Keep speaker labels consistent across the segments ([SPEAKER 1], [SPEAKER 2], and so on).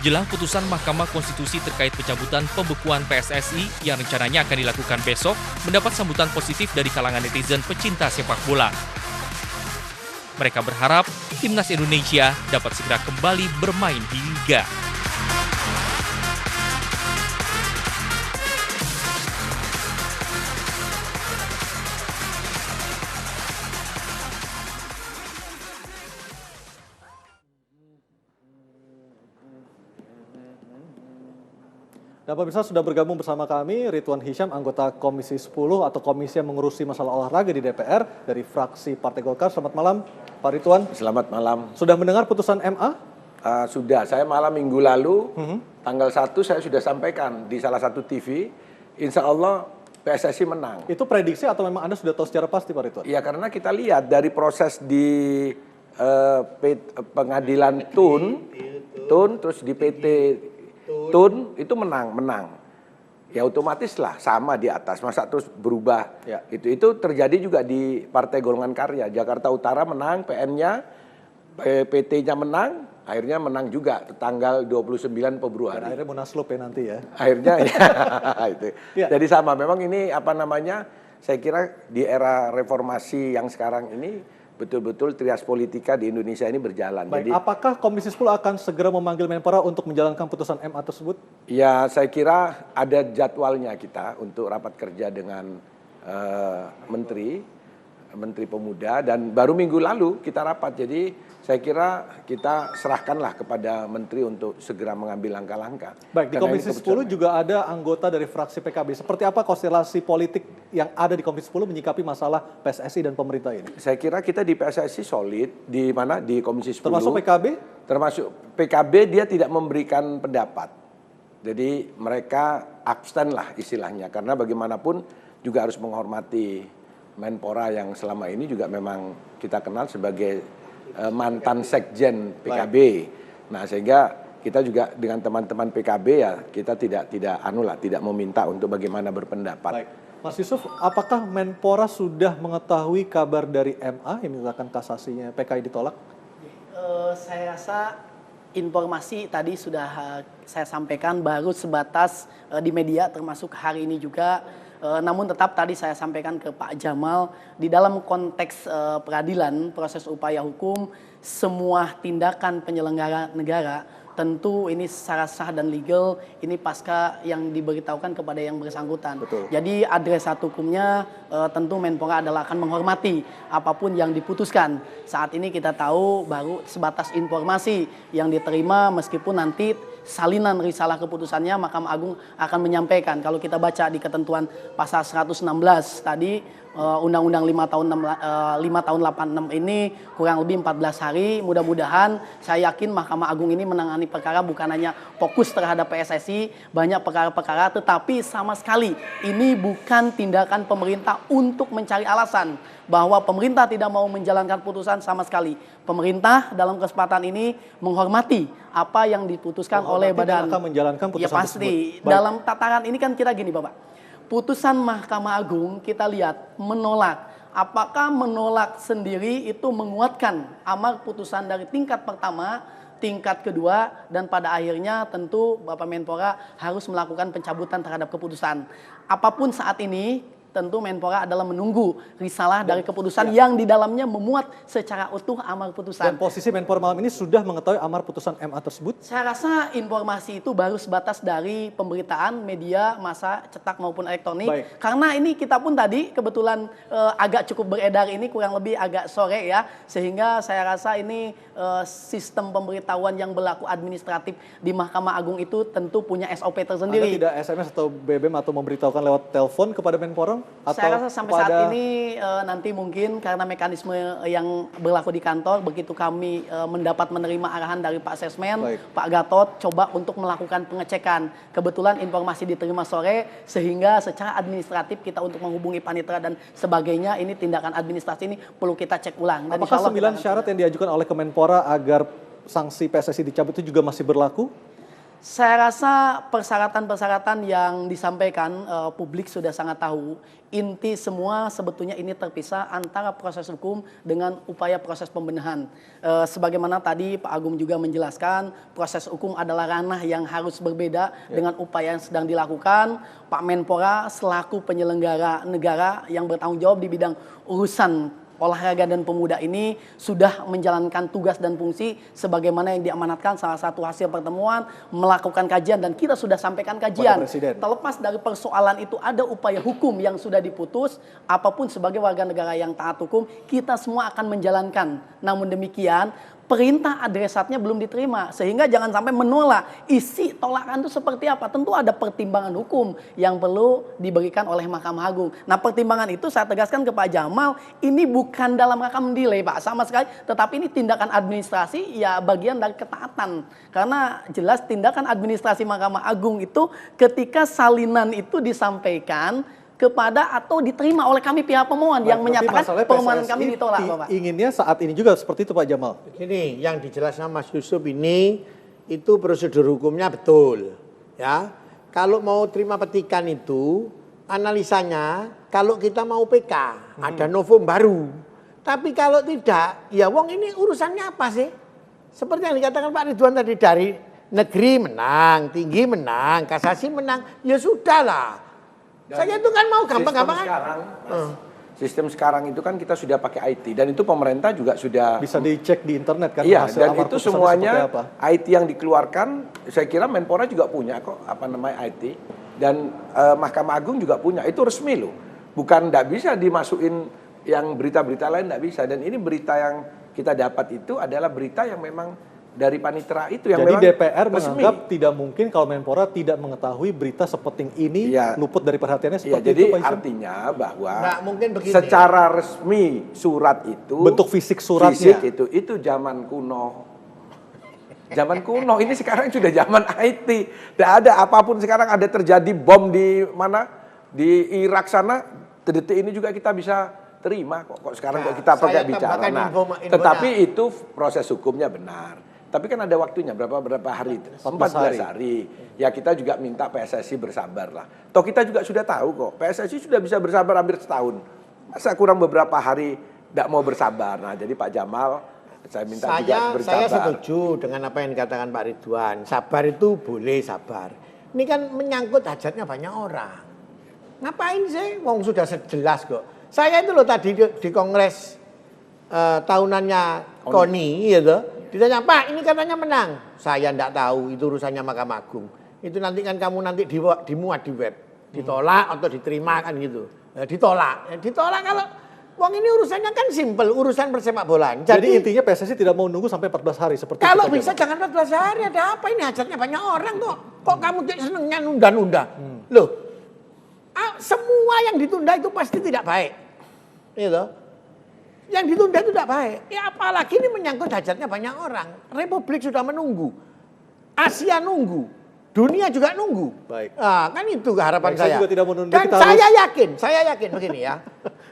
[SPEAKER 1] Jelang putusan Mahkamah Konstitusi terkait pencabutan pembekuan PSSI yang rencananya akan dilakukan besok, mendapat sambutan positif dari kalangan netizen pecinta sepak bola. Mereka berharap timnas Indonesia dapat segera kembali bermain di Liga.
[SPEAKER 2] Dan pemirsa sudah bergabung bersama kami Ridwan Hisyam, anggota Komisi 10 atau komisi yang mengurusi masalah olahraga di DPR dari fraksi Partai Golkar. Selamat malam Pak Ridwan.
[SPEAKER 3] Selamat malam.
[SPEAKER 2] Sudah mendengar putusan MA?
[SPEAKER 3] Sudah, saya malam minggu lalu, tanggal 1 saya sudah sampaikan di salah satu TV, insya Allah PSSI menang.
[SPEAKER 2] Itu prediksi atau memang Anda sudah tahu secara pasti Pak Ridwan?
[SPEAKER 3] Iya, karena kita lihat dari proses di pengadilan TUN, terus di PT TUN itu menang. Ya otomatis lah sama di atas, masa terus berubah.
[SPEAKER 2] Ya.
[SPEAKER 3] Itu terjadi juga di Partai Golongan Karya. Jakarta Utara menang, PN-nya, PT-nya menang, akhirnya menang juga tanggal 29 Februari.
[SPEAKER 2] Dan akhirnya munaslup ya nanti ya.
[SPEAKER 3] Akhirnya ya, itu.
[SPEAKER 2] Ya.
[SPEAKER 3] Jadi sama, memang ini saya kira di era reformasi yang sekarang ini betul-betul trias politika di Indonesia ini berjalan.
[SPEAKER 2] Baik,
[SPEAKER 3] Jadi,
[SPEAKER 2] apakah Komisi 10 akan segera memanggil Menpora untuk menjalankan putusan MA tersebut?
[SPEAKER 3] ya saya kira ada jadwalnya kita untuk rapat kerja dengan Menteri Pemuda, dan baru minggu lalu kita rapat. Jadi saya kira kita serahkanlah kepada Menteri untuk segera mengambil langkah-langkah.
[SPEAKER 2] Baik, di Komisi 10 juga ada anggota dari fraksi PKB. Seperti apa konstelasi politik yang ada di Komisi 10 menyikapi masalah PSSI dan pemerintah ini?
[SPEAKER 3] Saya kira kita di PSSI solid, di mana di Komisi 10.
[SPEAKER 2] Termasuk PKB?
[SPEAKER 3] Termasuk PKB, dia tidak memberikan pendapat. Jadi mereka abstain lah istilahnya, karena bagaimanapun juga harus menghormati Menpora yang selama ini juga memang kita kenal sebagai mantan sekjen PKB. Nah, sehingga kita juga dengan teman-teman PKB ya kita tidak meminta untuk bagaimana berpendapat.
[SPEAKER 2] Baik. Mas Yusuf, apakah Menpora sudah mengetahui kabar dari MA yang menyatakan kasasinya PKI ditolak?
[SPEAKER 4] Saya rasa informasi tadi sudah saya sampaikan baru sebatas di media, termasuk hari ini juga. Namun tetap tadi saya sampaikan ke Pak Jamal, di dalam konteks peradilan, proses upaya hukum, semua tindakan penyelenggara negara tentu ini secara sah dan legal, ini pasca yang diberitahukan kepada yang bersangkutan.
[SPEAKER 2] Betul.
[SPEAKER 4] Jadi adresat hukumnya tentu Menpora adalah akan menghormati apapun yang diputuskan. Saat ini kita tahu baru sebatas informasi yang diterima, meskipun nanti salinan risalah keputusannya Mahkamah Agung akan menyampaikan. Kalau kita baca di ketentuan pasal 116 tadi, Undang-Undang 5 tahun 86 ini kurang lebih 14 hari. Mudah-mudahan saya yakin Mahkamah Agung ini menangani perkara bukan hanya fokus terhadap PSSI, banyak perkara-perkara, tetapi sama sekali ini bukan tindakan pemerintah untuk mencari alasan bahwa pemerintah tidak mau menjalankan putusan sama sekali. Pemerintah dalam kesempatan ini menghormati apa yang diputuskan oleh badan.
[SPEAKER 2] Akan menjalankan putusan
[SPEAKER 4] ya pasti.
[SPEAKER 2] tersebut.
[SPEAKER 4] Dalam tataran ini kan kita gini Bapak. Putusan Mahkamah Agung kita lihat menolak. Apakah menolak sendiri itu menguatkan amar putusan dari tingkat pertama, tingkat kedua, dan pada akhirnya tentu Bapak Menpora harus melakukan pencabutan terhadap keputusan. Apapun saat ini, tentu Menpora adalah menunggu risalah dari keputusan yang di dalamnya memuat secara utuh amar putusan.
[SPEAKER 2] Dan posisi Menpora malam ini sudah mengetahui amar putusan MA tersebut?
[SPEAKER 4] Saya rasa informasi itu baru sebatas dari pemberitaan media massa cetak maupun elektronik.
[SPEAKER 2] Baik.
[SPEAKER 4] Karena ini kita pun tadi kebetulan agak cukup beredar ini kurang lebih agak sore ya. Sehingga saya rasa ini sistem pemberitahuan yang berlaku administratif di Mahkamah Agung itu tentu punya SOP tersendiri.
[SPEAKER 2] Anda tidak SMS atau BBM atau memberitahukan lewat telepon kepada Menpora? Atau
[SPEAKER 4] saya rasa sampai saat ini nanti mungkin karena mekanisme yang berlaku di kantor, begitu kami mendapat menerima arahan dari Pak Sesmen, Pak Gatot, coba untuk melakukan pengecekan. Kebetulan informasi diterima sore, sehingga secara administratif kita untuk menghubungi panitera dan sebagainya, ini tindakan administrasi ini perlu kita cek ulang. Dan
[SPEAKER 2] apakah 9 syarat yang diajukan oleh Kemenpora agar sanksi PSSI dicabut itu juga masih berlaku?
[SPEAKER 4] Saya rasa persyaratan-persyaratan yang disampaikan publik sudah sangat tahu. Inti semua sebetulnya ini terpisah antara proses hukum dengan upaya proses pembenahan. Sebagaimana tadi Pak Agung juga menjelaskan, proses hukum adalah ranah yang harus berbeda dengan upaya yang sedang dilakukan. Pak Menpora selaku penyelenggara negara yang bertanggung jawab di bidang urusan olahraga dan pemuda ini sudah menjalankan tugas dan fungsi sebagaimana yang diamanatkan. Salah satu hasil pertemuan melakukan kajian dan kita sudah sampaikan kajian. Terlepas dari persoalan itu ada upaya hukum yang sudah diputus, apapun sebagai warga negara yang taat hukum kita semua akan menjalankan. Namun demikian perintah adresatnya belum diterima, sehingga jangan sampai menolak. Isi tolakan itu seperti apa? Tentu ada pertimbangan hukum yang perlu diberikan oleh Mahkamah Agung. Nah, pertimbangan itu saya tegaskan ke Pak Jamal, ini bukan dalam rangka menilai Pak, sama sekali, tetapi ini tindakan administrasi, ya bagian dari ketaatan. Karena jelas tindakan administrasi Mahkamah Agung itu ketika salinan itu disampaikan kepada atau diterima oleh kami pihak pemohon yang menyatakan permohonan kami ditolak, Bapak.
[SPEAKER 2] Inginnya saat ini juga seperti itu Pak Jamal.
[SPEAKER 5] Ini yang dijelaskan Mas Yusuf ini itu prosedur hukumnya betul, ya. Kalau mau terima petikan itu analisanya kalau kita mau PK ada novum baru. Tapi kalau tidak, ya wong ini urusannya apa sih? Seperti yang dikatakan Pak Ridwan tadi, dari negeri menang, tinggi menang, kasasi menang, ya sudahlah. Saya itu kan mau gampang-gampang.
[SPEAKER 3] Sistem sekarang itu kan kita sudah pakai IT dan itu pemerintah juga sudah
[SPEAKER 2] bisa dicek di internet kan.
[SPEAKER 3] Iya, dan itu semuanya IT yang dikeluarkan, saya kira Menpora juga punya kok IT dan Mahkamah Agung juga punya, itu resmi loh. Bukan tidak bisa dimasukin yang berita-berita lain, tidak bisa. Dan ini berita yang kita dapat itu adalah berita yang memang dari panitera itu yang
[SPEAKER 2] jadi
[SPEAKER 3] memang
[SPEAKER 2] DPR
[SPEAKER 3] resmi.
[SPEAKER 2] menganggap tidak mungkin kalau Menpora tidak mengetahui berita seperti ini, luput dari perhatiannya seperti
[SPEAKER 3] jadi
[SPEAKER 2] itu Pak Isan.
[SPEAKER 3] Artinya bahwa
[SPEAKER 5] mungkin begini,
[SPEAKER 3] secara resmi surat itu,
[SPEAKER 2] bentuk fisik suratnya
[SPEAKER 3] itu zaman kuno. Zaman kuno, ini sekarang sudah zaman IT. Tidak ada apapun sekarang, ada terjadi bom di mana, di Irak sana, detik ini juga kita bisa terima kok sekarang kok kita pakai bicara. Nah, tetapi itu proses hukumnya benar. Tapi kan ada waktunya berapa hari itu? 14 hari. Ya kita juga minta PSSI bersabar lah. Toh kita juga sudah tahu kok, PSSI sudah bisa bersabar hampir setahun. Masa kurang beberapa hari tidak mau bersabar. Nah, jadi Pak Jamal, saya minta juga bersabar.
[SPEAKER 5] Saya setuju dengan apa yang dikatakan Pak Ridwan. Sabar itu boleh sabar. Ini kan menyangkut hajatnya banyak orang. Ngapain sih? Wong sudah jelas kok. Saya itu loh tadi di kongres tahunannya KONI gitu. Ditanya, Pak ini katanya menang. Saya enggak tahu, itu urusannya Mahkamah Agung. Itu nanti kan kamu nanti dimuat di web. Ditolak atau diterima kan gitu. Ditolak. Ditolak kalau wong ini urusannya kan simpel, urusan persepak bolaan.
[SPEAKER 2] Jadi intinya PSSI tidak mau nunggu sampai 14 hari seperti
[SPEAKER 5] kalau
[SPEAKER 2] itu.
[SPEAKER 5] Bisa jangan 14 hari, ada apa ini hajatnya banyak orang kok. Kok kamu senengnya nunda-nunda? Loh, semua yang ditunda itu pasti tidak baik. Gitu. Yang ditunda itu tidak baik. Ya apalagi ini menyangkut hajatnya banyak orang. Republik sudah menunggu. Asia nunggu. Dunia juga nunggu.
[SPEAKER 2] Baik.
[SPEAKER 5] Nah, kan itu harapan saya.
[SPEAKER 2] Juga tidak menunda,
[SPEAKER 5] dan saya yakin begini ya.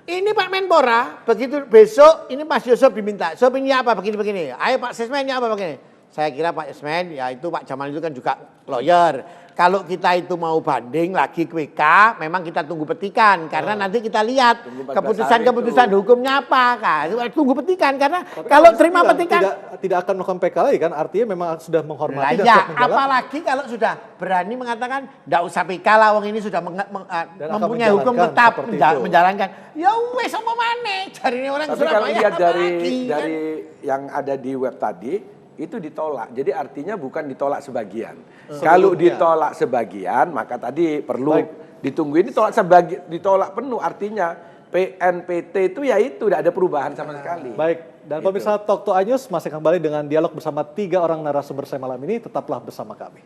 [SPEAKER 5] Ini Pak Menpora, begitu besok ini Mas Yusuf diminta. Sob ini apa begini-begini. Ayo Pak Sesmen ini apa begini. Saya kira Pak Sesmen, ya itu Pak Jamal itu kan juga lawyer. Kalau kita itu mau banding lagi ke WK, memang kita tunggu petikan. Karena nanti kita lihat keputusan hukumnya apa. Kan. Tunggu petikan, karena kalau terima petikan.
[SPEAKER 2] Tidak akan melakukan PK lagi kan, artinya memang sudah menghormati.
[SPEAKER 5] Apalagi kalau sudah berani mengatakan, tidak usah PK lah, wong ini sudah mempunyai hukum tetap menjalankan. Ya wes apa mana, cari orang
[SPEAKER 3] Surabaya. Tapi kalau lihat dari yang ada di web tadi, itu ditolak. Jadi artinya bukan ditolak sebagian. Kalau ditolak sebagian, maka tadi perlu ditungguin ditolak penuh. Artinya PNPT itu ya itu tidak ada perubahan sama sekali.
[SPEAKER 2] Baik, dan pemirsa Talk to Anyus masih kembali dengan dialog bersama 3 orang narasumber saya malam ini. Tetaplah bersama kami.